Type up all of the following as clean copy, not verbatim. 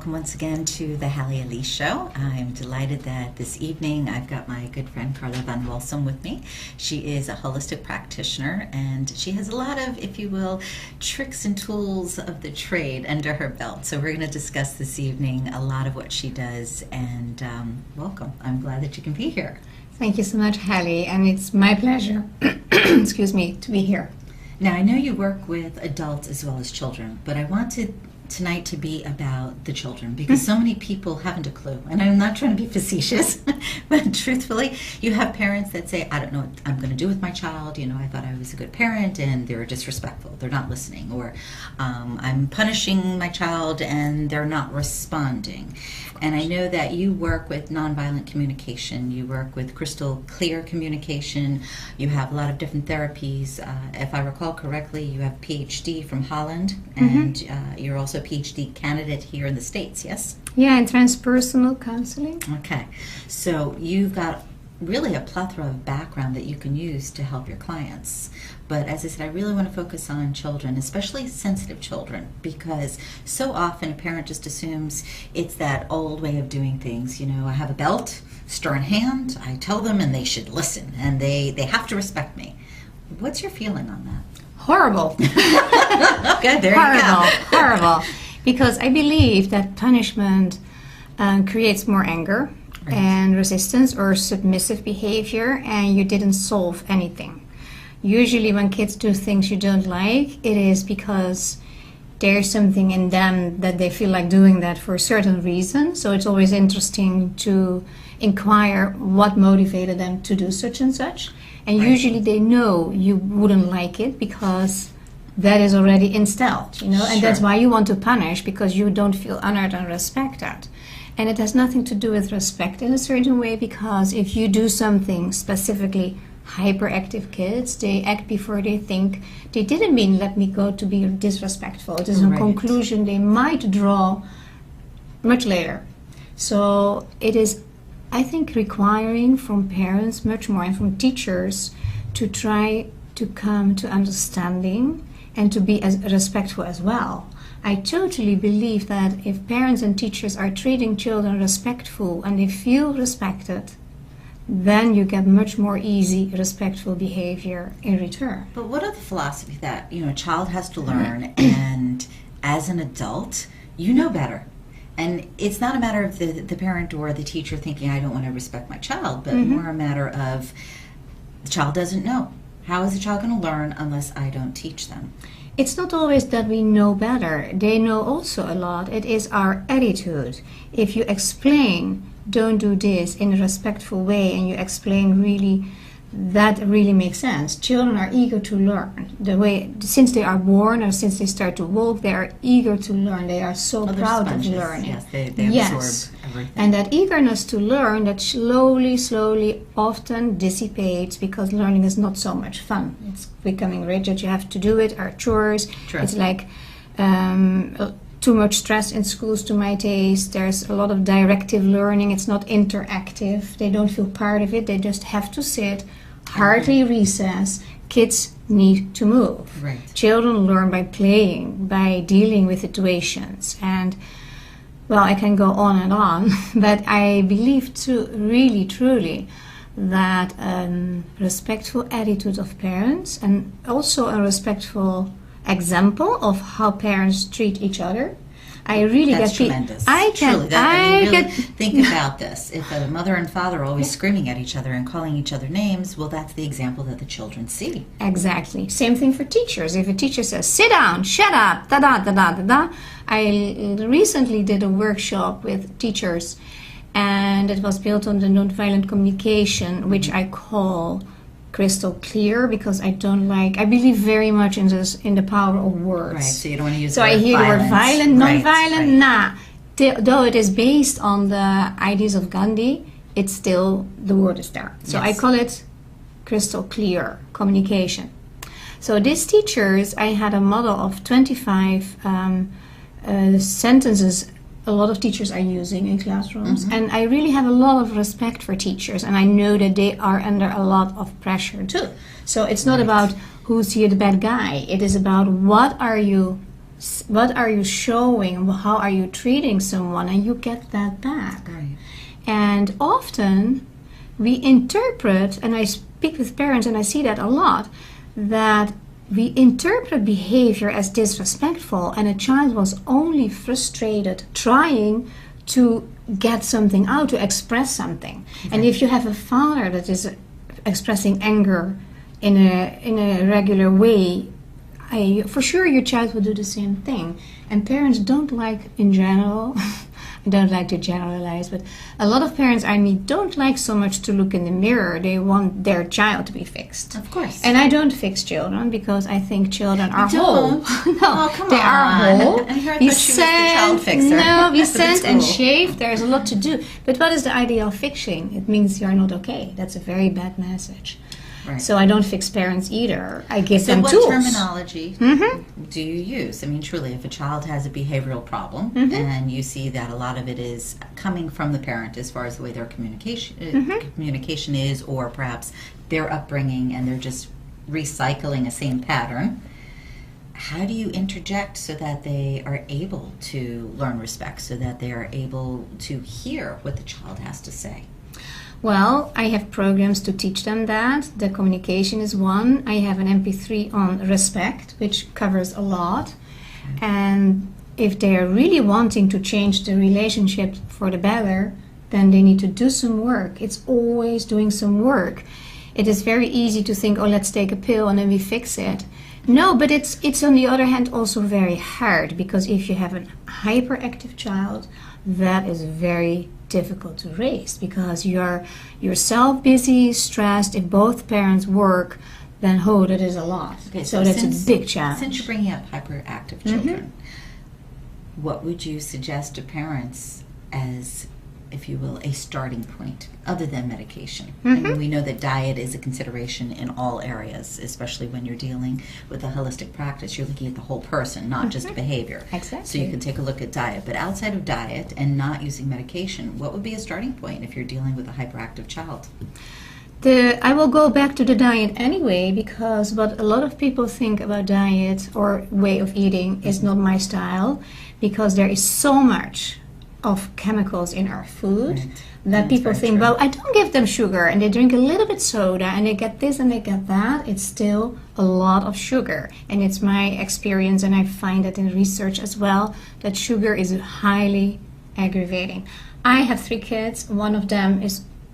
welcome once again to the Halley Elise Show. I'm delighted that this evening I've got my good friend Carla van Walsum with me. She is a holistic practitioner and she has a lot of, if you will, tricks and tools of the trade under her belt. So we're going to discuss this evening a lot of what she does, and welcome. I'm glad that you can be here. Thank you so much, Halley, and it's my pleasure, excuse me, to be here. Now, I know you work with adults as well as children, but I wanted tonight to be about the children because so many people haven't a clue. And I'm not trying to be facetious, but truthfully, you have parents that say, I don't know what I'm going to do with my child. You know, I thought I was a good parent and they're disrespectful. They're not listening. Or I'm punishing my child and they're not responding. And I know that you work with nonviolent communication. You work with crystal clear communication. You have a lot of different therapies. If I recall correctly, you have PhD from Holland, and you're also a PhD candidate here in the States, yes? Yeah, in transpersonal counseling. Okay. So you've got really a plethora of background that you can use to help your clients. But as I said, I really want to focus on children, especially sensitive children, because so often a parent just assumes it's that old way of doing things. You know, I have a belt, stir in hand, I tell them and they should listen and they have to respect me. What's your feeling on that? Horrible. Okay, there you go. Horrible. Because I believe that punishment creates more anger. Right. And resistance or submissive behavior, and you didn't solve anything. Usually when kids do things you don't like, it is because there's something in them that they feel like doing that for a certain reason. So it's always interesting to inquire what motivated them to do such and such. And right. Usually they know you wouldn't like it because that is already instilled, you know, and that's why you want to punish, because you don't feel honored and respected. And it has nothing to do with respect in a certain way, because if you do something specifically, hyperactive kids, they act before they think. They didn't mean let me go to be disrespectful. It is a conclusion they might draw much later. So it is, I think, requiring from parents much more and from teachers to try to come to understanding and to be as respectful as well. I totally believe that if parents and teachers are treating children respectful and they feel respected, then you get much more easy, respectful behavior in return. But what are the philosophy that, you know, a child has to learn, and as an adult, you know better. And it's not a matter of the parent or the teacher thinking, I don't want to respect my child, but more a matter of the child doesn't know. How is the child going to learn unless I don't teach them? It's not always that we know better. They know also a lot. It is our attitude. If you explain, don't do this in a respectful way, and you explain really, that really makes sense. Children are eager to learn. The way, since they are born or since they start to walk, they are eager to learn. They are so proud of learning. Yes, they absorb everything. And that eagerness to learn, that slowly, often dissipates because learning is not so much fun. It's becoming rigid. You have to do it. Our chores. True. It's like too much stress in schools to my taste. There's a lot of directive learning. It's not interactive. They don't feel part of it. They just have to sit. Hardly recess. Kids need to move. Right. Children learn by playing, by dealing with situations. And, well, I can go on, but I believe really, truly, that respectful attitude of parents and also a respectful example of how parents treat each other. I really That's get tremendous. Truly. Think about this. If a mother and father are always screaming at each other and calling each other names, well, that's the example that the children see. Exactly. Same thing for teachers. If a teacher says, sit down, shut up, da-da. I recently did a workshop with teachers, and it was built on the nonviolent communication, which I call crystal clear, because I believe very much in the power of words. Right, so you don't want to use I hear the word violent, non-violent, nah. Though it is based on the ideas of Gandhi, it's still, the word is there. So yes. I call it crystal clear communication. So these teachers, I had a model of 25 sentences a lot of teachers are using in classrooms. And I really have a lot of respect for teachers, and I know that they are under a lot of pressure too. So it's not about who's here the bad guy. It is about what are you What are you showing? How are you treating someone? And you get that back. Right. And often we interpret, and I speak with parents and I see that a lot, that we interpret behavior as disrespectful, and a child was only frustrated trying to get something out, to express something. Okay. And if you have a father that is expressing anger in a regular way, for sure your child will do the same thing. And parents don't like, in general, I don't like to generalize, but a lot of parents I meet don't like so much to look in the mirror. They want their child to be fixed. Of course. And I don't fix children because I think children are whole. No, oh, come they on. are whole. I heard that she was the child fixer. No, we scent and shave. There's a lot to do. But what is the idea of fixing? It means you're not okay. That's a very bad message. Right. So I don't fix parents either. I give them tools. So what terminology do you use? I mean, truly, if a child has a behavioral problem and you see that a lot of it is coming from the parent as far as the way their communication is, or perhaps their upbringing and they're just recycling a same pattern, how do you interject so that they are able to learn respect, so that they are able to hear what the child has to say? Well, I have programs to teach them that. The communication is one. I have an MP3 on respect, which covers a lot. And if they are really wanting to change the relationship for the better, then they need to do some work. It's always doing some work. It is very easy to think, oh, let's take a pill and then we fix it. No, but it's on the other hand also very hard, because if you have a hyperactive child, that is very difficult to raise, because you're yourself busy, stressed. If both parents work, then that is a lot. Okay, so that's a big challenge. Since you're bringing up hyperactive children, what would you suggest to parents as, if you will, a starting point other than medication? I mean, we know that diet is a consideration in all areas, especially when you're dealing with a holistic practice. You're looking at the whole person, not just behavior. Exactly. So you can take a look at diet. But outside of diet and not using medication, what would be a starting point if you're dealing with a hyperactive child? I will go back to the diet anyway, because what a lot of people think about diet or way of eating is not my style, because there is so much of chemicals in our food that people think, well, I don't give them sugar, and they drink a little bit soda and they get this and they get that. It's still a lot of sugar, and it's my experience, and I find that in research as well, that sugar is highly aggravating. I have 3 kids. One of them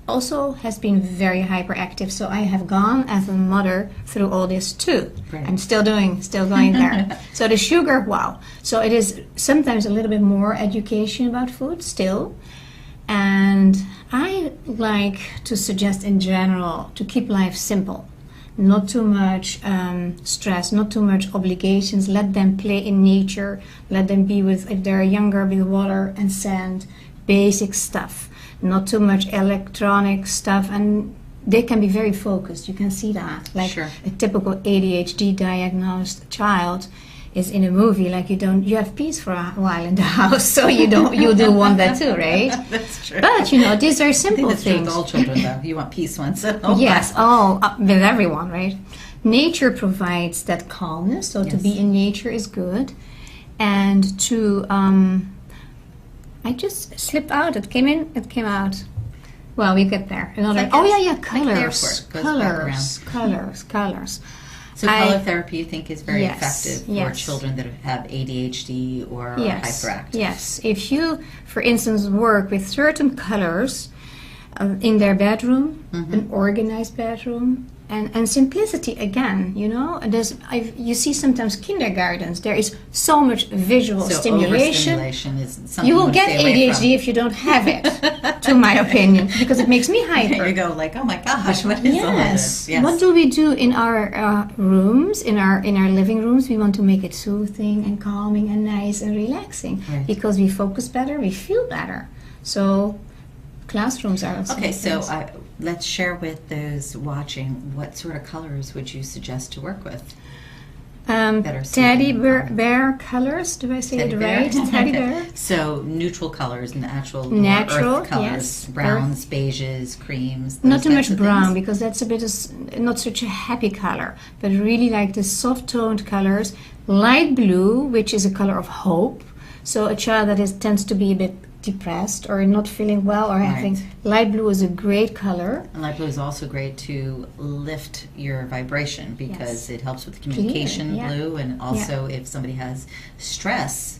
also has been very hyperactive, so I have gone as a mother through all this too. Right. I'm still going there. So the sugar, wow. So it is sometimes a little bit more education about food still. And I like to suggest in general to keep life simple. Not too much stress, not too much obligations. Let them play in nature. Let them be with, if they're younger, with water and sand, basic stuff. Not too much electronic stuff, and they can be very focused. You can see that. Like a typical ADHD diagnosed child is in a movie, like you have peace for a while in the house, so you do want that too, right? That's true. But these are simple things. True with all children, though. You want peace once at home. Yes, with everyone, right? Nature provides that calmness, so to be in nature is good, and to I just slipped out. It came in, it came out. Well, we get there. Colors. Colors. So color therapy, you think, is very effective for children that have ADHD or are hyperactive? Yes. If you, for instance, work with certain colors in their bedroom, an organized bedroom, and simplicity again, you see sometimes kindergartens, there is so much visual stimulation. Overstimulation is something you will get ADHD if you don't have it, to my opinion, because it makes me hyper. There you go, like, oh my gosh, what is all this? Yes. What do we do in our rooms, in our living rooms? We want to make it soothing and calming and nice and relaxing, because we focus better, we feel better. So classrooms are also let's share with those watching, what sort of colors would you suggest to work with? Teddy bear colors. Do I say it right? Teddy bear. So neutral colors, natural Natural, earth colors, yes. browns, beiges, creams. Not those too types much of brown things. because that's a bit not such a happy color, but really like the soft toned colors. Light blue, which is a color of hope. So a child that tends to be a bit depressed or not feeling well or having light blue is a great color. And light blue is also great to lift your vibration because it helps with communication. Clear, yeah. Blue, and also if somebody has stress,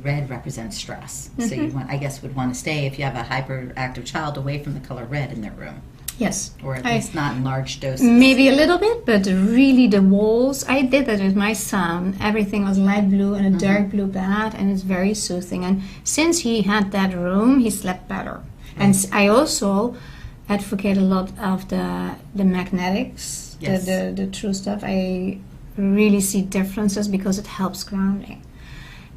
red represents stress. So you would want to stay, if you have a hyperactive child, away from the color red in their room. Yes. Or at least not in large doses. Maybe a little bit, but really the walls, I did that with my son. Everything was light blue and a dark blue bed, and it's very soothing. And since he had that room, he slept better. And I also advocate a lot of the magnetics, the true stuff. I really see differences because it helps grounding.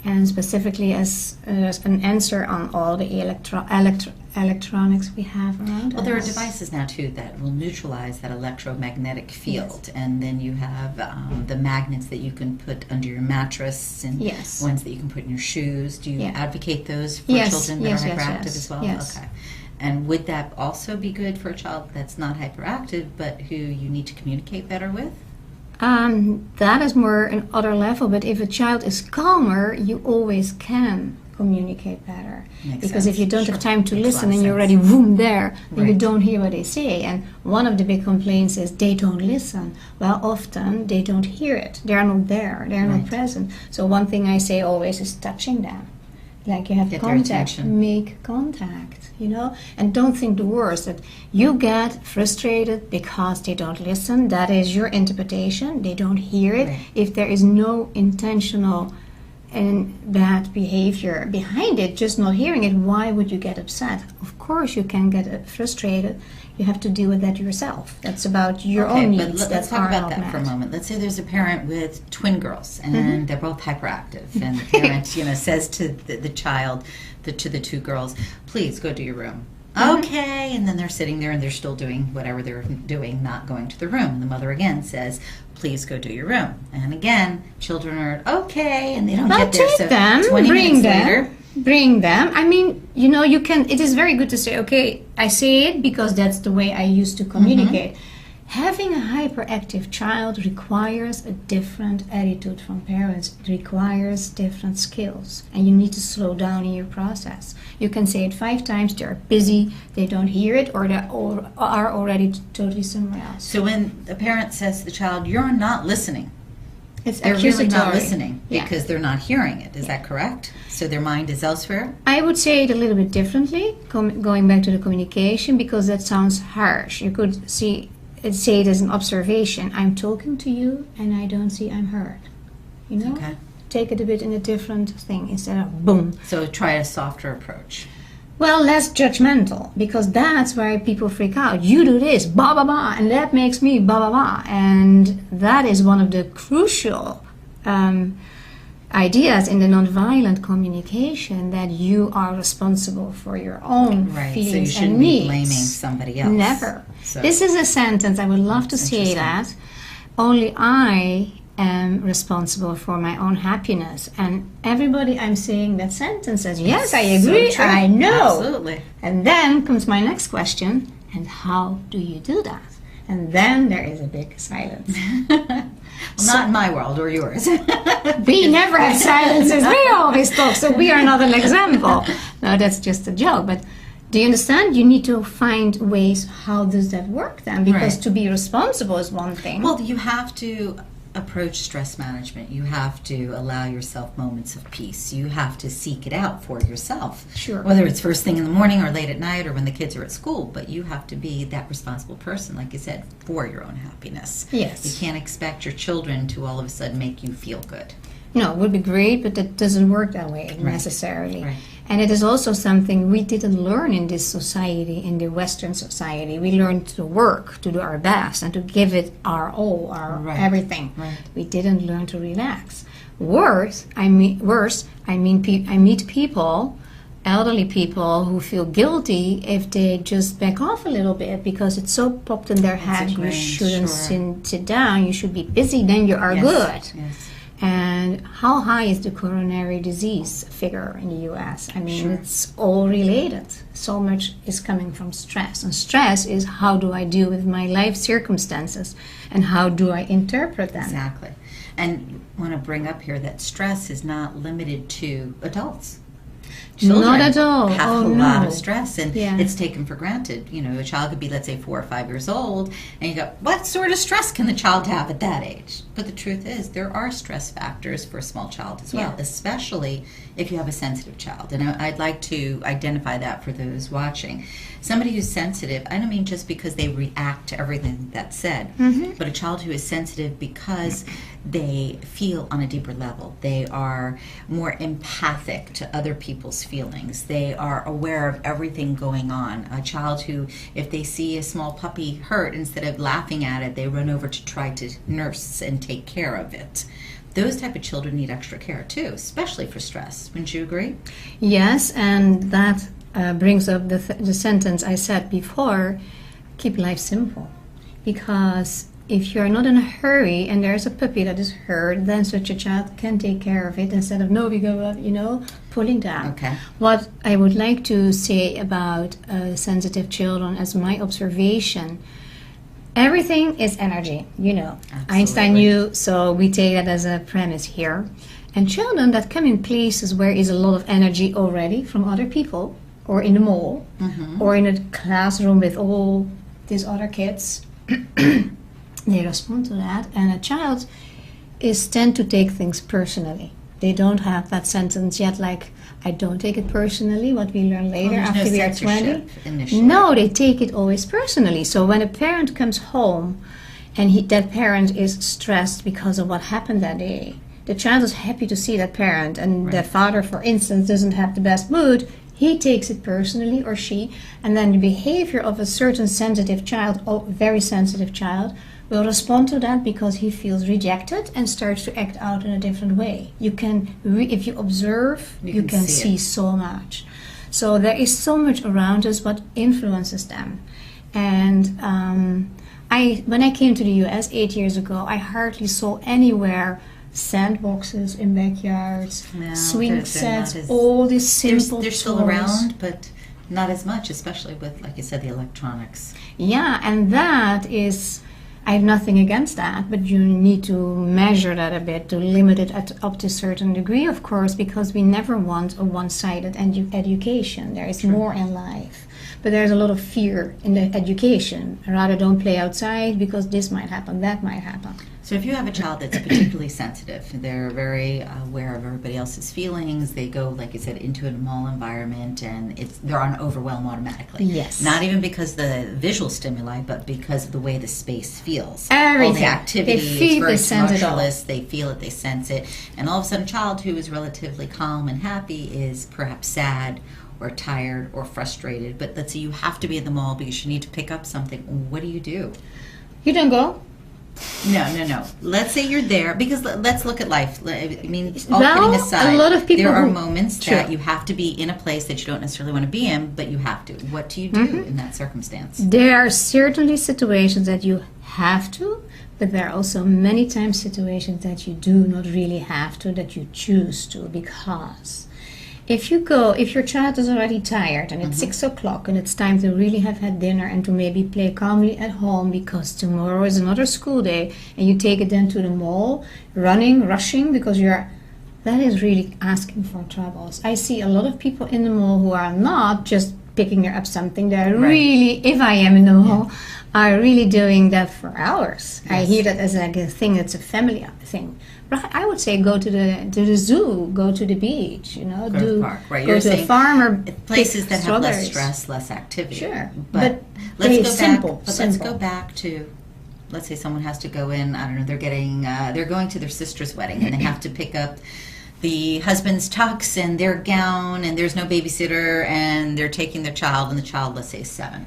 And specifically as an answer on all the electronics we have around us. There are devices now too that will neutralize that electromagnetic field, and then you have the magnets that you can put under your mattress and ones that you can put in your shoes. Do you advocate those for children that are hyperactive as well? Yes. Okay. And would that also be good for a child that's not hyperactive but who you need to communicate better with? That is more an other level, but if a child is calmer, you always can communicate better. Because if you don't have time to listen and you're already there, then you don't hear what they say. And one of the big complaints is they don't listen. Well, often they don't hear it. They're not there. They're not present. So one thing I say always is touching them. Like you have contact, make contact, and don't think the worst, that you get frustrated because they don't listen. That is your interpretation. They don't hear it. If there is no intentional and bad behavior behind it, just not hearing it, why would you get upset? Of course you can get frustrated. You have to deal with that yourself. That's about your own needs. But let's talk about that for a moment. Let's say there's a parent with twin girls, and they're both hyperactive, and the parent, says to the child, to the two girls, "Please go to your room." Okay, and then they're sitting there and they're still doing whatever they're doing, not going to the room. And the mother again says, "Please go do your room." And again, children are okay, and they don't get there. So them, 20 minutes later. Bring them. I mean, you can, it is very good to say, okay, I say it because that's the way I used to communicate. Having a hyperactive child requires a different attitude from parents. It requires different skills. And you need to slow down in your process. You can say it 5 times, they're busy, they don't hear it, or they are already totally somewhere else. So when a parent says to the child, "You're not listening," they're really not listening because they're not hearing it. Is that correct? So their mind is elsewhere? I would say it a little bit differently, going back to the communication, because that sounds harsh. You could say it as an observation. I'm talking to you and I don't see I'm heard. Okay. Take it a bit in a different thing instead of boom. So try a softer approach. Well, less judgmental, because that's where people freak out. You do this, blah, blah, blah, and that makes me blah, blah, blah. And that is one of the crucial ideas in the nonviolent communication, that you are responsible for your own feelings so you shouldn't and be needs. blaming somebody else. Never. So this is a sentence, I would love to say that. Only I am responsible for my own happiness. And everybody I'm saying that sentence says, yes, I agree, so true. I know. Absolutely. And then comes my next question, and how do you do that? And then there is a big silence. Well, not in my world or yours. We never have silences. We always talk, so we are not an example. No, that's just a joke. But do you understand? You need to find ways, how does that work then? Because to be responsible is one thing. Well, you have to approach stress management. You have to allow yourself moments of peace. You have to seek it out for yourself. Sure. Whether it's first thing in the morning or late at night or when the kids are at school, but you have to be that responsible person, like you said, for your own happiness. Yes. You can't expect your children to all of a sudden make you feel good. No, it would be great, but that doesn't work that way necessarily. Right. And it is also something we didn't learn in this society, in the Western society. We learned to work, to do our best, and to give it our all, our everything. Right. We didn't learn to relax. I meet people elderly people who feel guilty if they just back off a little bit because it's so popped in their head. You shouldn't sit down, you should be busy, then you are good. Yes. And how high is the coronary disease figure in the US? I mean, it's all related. So much is coming from stress. And stress is how do I deal with my life circumstances and how do I interpret them? Exactly. And I want to bring up here that stress is not limited to adults. Children Not at all. have a no. lot of stress, and Yeah. it's taken for granted. You know, a child could be, let's say, 4 or 5 years old, and you go, what sort of stress can the child have at that age? But the truth is, there are stress factors for a small child as well, Yeah. especially if you have a sensitive child. And I'd like to identify that for those watching. Somebody who's sensitive, I don't mean just because they react to everything that's said, but a child who is sensitive because they feel on a deeper level. They are more empathic to other people's feelings. They are aware of everything going on. A child who, if they see a small puppy hurt, instead of laughing at it, they run over to try to nurse and take care of it. Those type of children need extra care too, especially for stress. Wouldn't you agree? Yes, and that brings up the sentence I said before, keep life simple. Because if you're not in a hurry and there's a puppy that is hurt, then such a child can take care of it instead of, no, we go up, pulling down. Okay. What I would like to say about sensitive children as my observation, everything is energy, Einstein knew, so we take that as a premise here. And children that come in places where is a lot of energy already from other people, or in the mall, or in a classroom with all these other kids, they respond to that. And a child tend to take things personally. They don't have that sentence yet, like, I don't take it personally, what we learn later after we are 20. Initially. No, they take it always personally. So when a parent comes home and that parent is stressed because of what happened that day, the child is happy to see that parent, and the father, for instance, doesn't have the best mood, he takes it personally, or she, and then the behavior of a certain sensitive child, or very sensitive child, will respond to that because he feels rejected and starts to act out in a different way. You can, if you observe, you can see so much. So there is so much around us what influences them. And when I came to the US 8 years ago, I hardly saw anywhere sandboxes in backyards, swing sets, all these simple they're still toys. around, but not as much, especially with, like you said, the electronics. Yeah, and that is, I have nothing against that, but you need to measure that a bit, to limit it up to a certain degree, of course, because we never want a one-sided education. There is more in life. But there's a lot of fear in the education. Rather, don't play outside because this might happen, that might happen. So if you have a child that's particularly sensitive, they're very aware of everybody else's feelings, they go, like you said, into a mall environment, and they're on overwhelm automatically. Yes. Not even because of the visual stimuli, but because of the way the space feels. Everything. All the activity, They feel, it's they sense very it all. tumultuous, they feel it, they sense it. And all of a sudden, a child who is relatively calm and happy is perhaps sad or tired or frustrated. But let's say you have to be at the mall because you need to pick up something. What do? You don't go? No. Let's say you're there, because let's look at life. I mean, all Well, kidding aside, a lot of people there are who- moments True. that you have to be in a place that you don't necessarily want to be in, but you have to. What do you do in that circumstance? There are certainly situations that you have to, but there are also many times situations that you do not really have to, that you choose to, because if your child is already tired and it's 6 o'clock and it's time to really have had dinner and to maybe play calmly at home because tomorrow is another school day, and you take it then to the mall, rushing because that is really asking for troubles. I see a lot of people in the mall who are not just picking up something. They're really, if I am in the mall, are really doing that for hours. Yes. I hear that as like a thing, it's a family thing. But I would say go to the zoo, go to the beach, Go to the park, right? Go You're to a saying farm or places that have less strawberries. stress, less activity. Sure, but very let's go simple, back. But simple. let's go back to, let's say someone has to go in. I don't know. They're going to their sister's wedding, and they have to pick up the husband's tux and their gown, and there's no babysitter, and they're taking their child, and the child, let's say, is 7,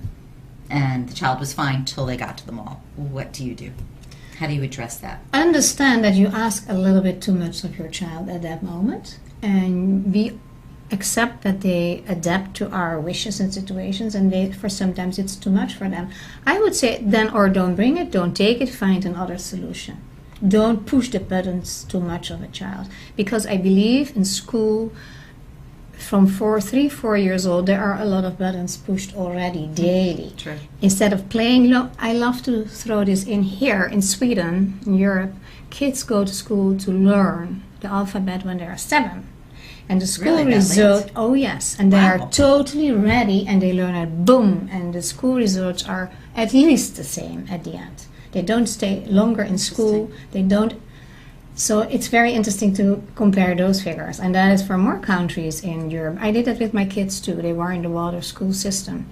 and the child was fine till they got to the mall. What do you do? How do you address that? Understand that you ask a little bit too much of your child at that moment, and be accept that they adapt to our wishes and situations, and for sometimes it's too much for them. I would say then, or don't bring it, don't take it, find another solution. Don't push the buttons too much of a child, because I believe in school from 3, 4 years old there are a lot of buttons pushed already daily. True. Instead of playing, I love to throw this in here in Sweden, in Europe. Kids go to school to learn the alphabet when they are 7. And the school Really, result, oh yes, and they Wow. are totally ready, and they learn it, boom, and the school results are at least the same at the end. They don't stay longer in school, they don't, so it's very interesting to compare those figures, and that is for more countries in Europe. I did that with my kids too. They were in the Waldorf school system,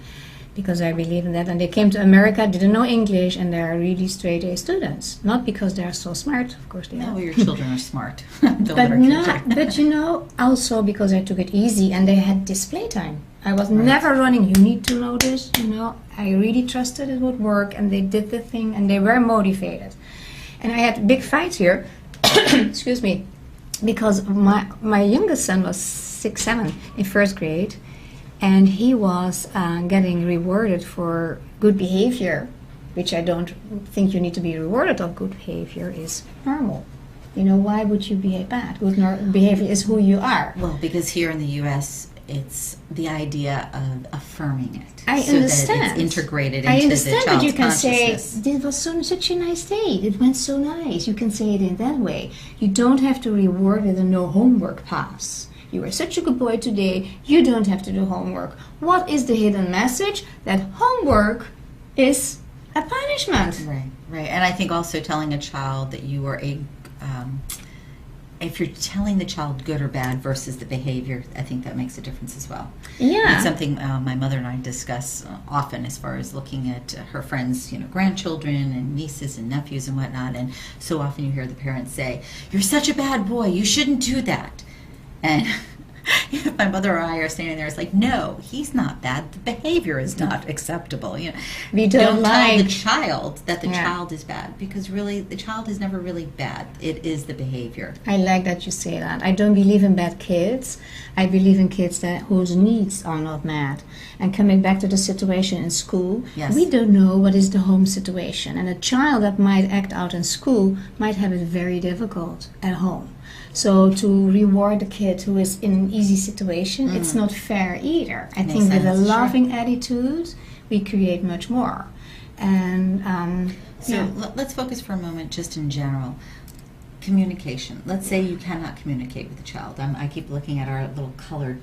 because I believe in that, and they came to America, didn't know English, and they are really straight A students. Not because they are so smart, of course they are. No, your children are smart. Don't let our kids are. But you know, also because I took it easy and they had display time. I was never running, you need to know this, you know. I really trusted it would work, and they did the thing, and they were motivated. And I had big fights here, excuse me, because my youngest son was 6, 7 in first grade, and he was getting rewarded for good behavior, which I don't think you need to be rewarded of good behavior, is normal. You know, why would you behave bad? Good behavior is who you are. Well, because here in the U.S., it's the idea of affirming it. I so understand. that it's integrated I into the understand child's that you can say, consciousness. this was such a nice day. It went so nice. You can say it in that way. You don't have to reward with a no homework pass. You were such a good boy today. You don't have to do homework. What is the hidden message? That homework is a punishment. Right, right. And I think also telling a child that you are if you're telling the child good or bad versus the behavior, I think that makes a difference as well. Yeah. It's something my mother and I discuss often as far as looking at her friends, grandchildren and nieces and nephews and whatnot. And so often you hear the parents say, "You're such a bad boy. You shouldn't do that." And my mother or I are standing there, it's like, no, he's not bad. The behavior is not acceptable. We don't tell the like child that the Yeah. child is bad, because really the child is never really bad. It is the behavior. I like that you say that. I don't believe in bad kids. I believe in kids whose needs are not met. And coming back to the situation in school, Yes. we don't know what is the home situation. And a child that might act out in school might have it very difficult at home. So to reward the kid who is in an easy situation, it's not fair either. I Makes think with a sense, sure. loving attitude, we create much more. And So yeah. let's focus for a moment just in general. Communication. Let's say you cannot communicate with the child. I keep looking at our little colored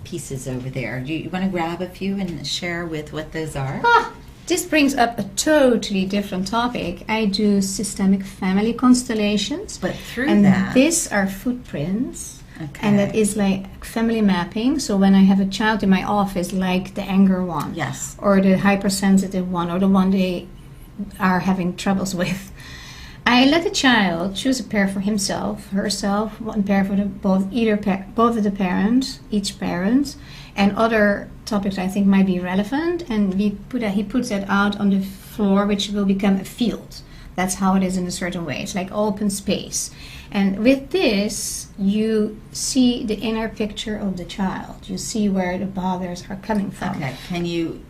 pieces over there. Do you want to grab a few and share with what those are? This brings up a totally different topic. I do systemic family constellations. But through And that, these are footprints. okay. And that is like family mapping. So when I have a child in my office, like the anger one, Yes. or the hypersensitive one, or the one they are having troubles with, I let the child choose a pair for himself, herself, one pair for both of the parents, each parent, and other topics I think might be relevant. And he puts that out on the floor, which will become a field. That's how it is in a certain way. It's like open space. And with this, you see the inner picture of the child. You see where the bothers are coming from. Okay. Can you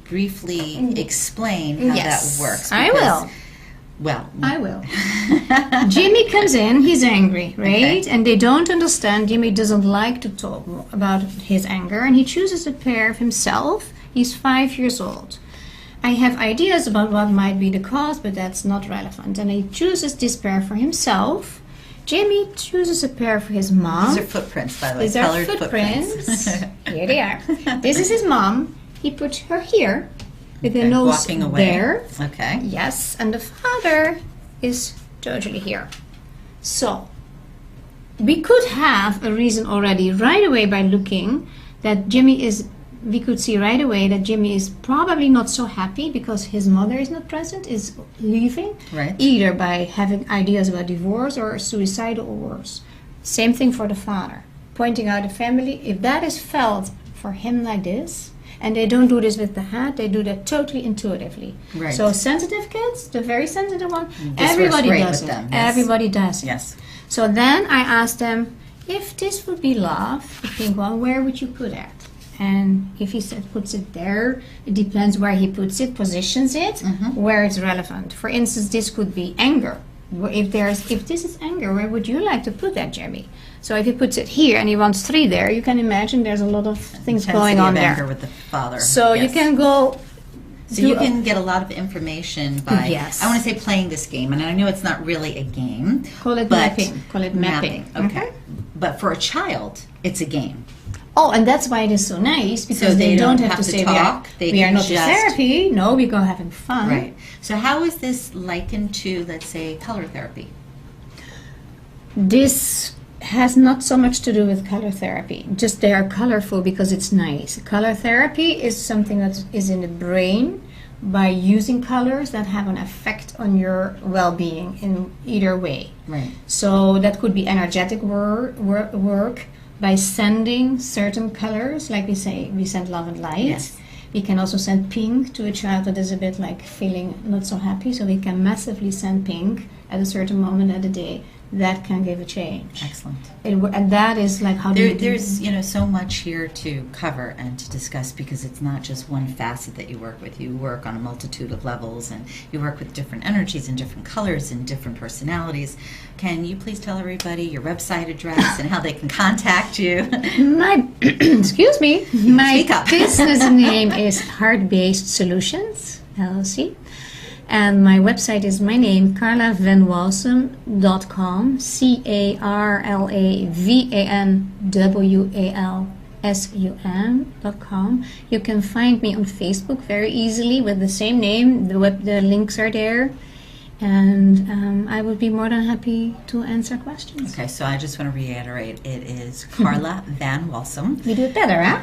briefly explain how Yes, that works? I will. Well, I will. Jimmy comes in, he's angry, right? Okay. And they don't understand. Jimmy doesn't like to talk about his anger, and he chooses a pair of himself. He's 5 years old. I have ideas about what might be the cause, but that's not relevant. And he chooses this pair for himself. Jimmy chooses a pair for his mom. these are footprints, by the way. These are Colored footprints. Here they are. This is his mom. He put her here, with the Okay, nose walking away. there. Okay. Yes, and the father is totally here. So, we could have a reason already right away by looking that we could see right away that Jimmy is probably not so happy because his mother is not present, is leaving, Right. either by having ideas about divorce or suicidal or worse. Same thing for the father. Pointing out the family, if that is felt for him like this, and they don't do this with the head, they do that totally intuitively. Right. So sensitive kids, the very sensitive one, This works everybody great does with it. them, yes. Everybody does it. Yes. So then I asked them, if this would be love, you think, well, where would you put it? And if he puts it there, it depends where he puts it, positions it, where it's relevant. For instance, this could be anger. If this is anger, where would you like to put that, Jeremy? So if he puts it here and he wants 3 there, you can imagine there's a lot of things going on there. Anger with the father. So you can go. So you can get a lot of information by, Yes. I want to say playing this game, and I know it's not really a game. Call it but mapping. Call it mapping. Okay. But for a child, it's a game. Oh, and that's why it is so nice, because So they don't have to to say talk. we are not in therapy. No, we go having fun. Right. So how is this likened to, let's say, color therapy? This has not so much to do with color therapy. Just they are colorful because it's nice. Color therapy is something that is in the brain by using colors that have an effect on your well-being in either way. Right. So that could be energetic work by sending certain colors, like we say, we send love and light. Yes. We can also send pink to a child that is a bit like feeling not so happy, so we can massively send pink at a certain moment of the day. That can give a change. Excellent. And that is like how There's so much here to cover and to discuss, because it's not just one facet that you work with. You work on a multitude of levels, and you work with different energies and different colors and different personalities. Can you please tell everybody your website address and how they can contact you? My excuse me. My Speak up. business name is Heartbased Solutions LLC. And my website is my name, carlavanwalsum.com, CarlaVanWalsum.com. You can find me on Facebook very easily with the same name. The links are there. And I would be more than happy to answer questions. Okay, so I just want to reiterate, it is Carla Van Walsum. You do it better, huh?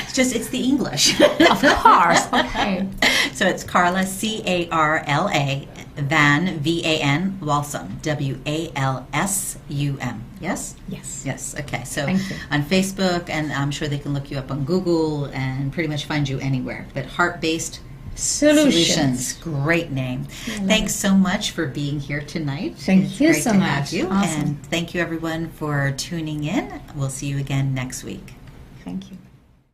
It's the English. Of course. Okay. So it's Carla, C-A-R-L-A, Van, V-A-N, Walsum, W-A-L-S-U-M. Yes? Yes. Yes, okay. So Thank you. on Facebook, and I'm sure they can look you up on Google and pretty much find you anywhere. But Heart-Based Solutions. Great name. Thanks so much for being here tonight. Thank you so much. Have you. Awesome. And thank you everyone for tuning in. We'll see you again next week. Thank you.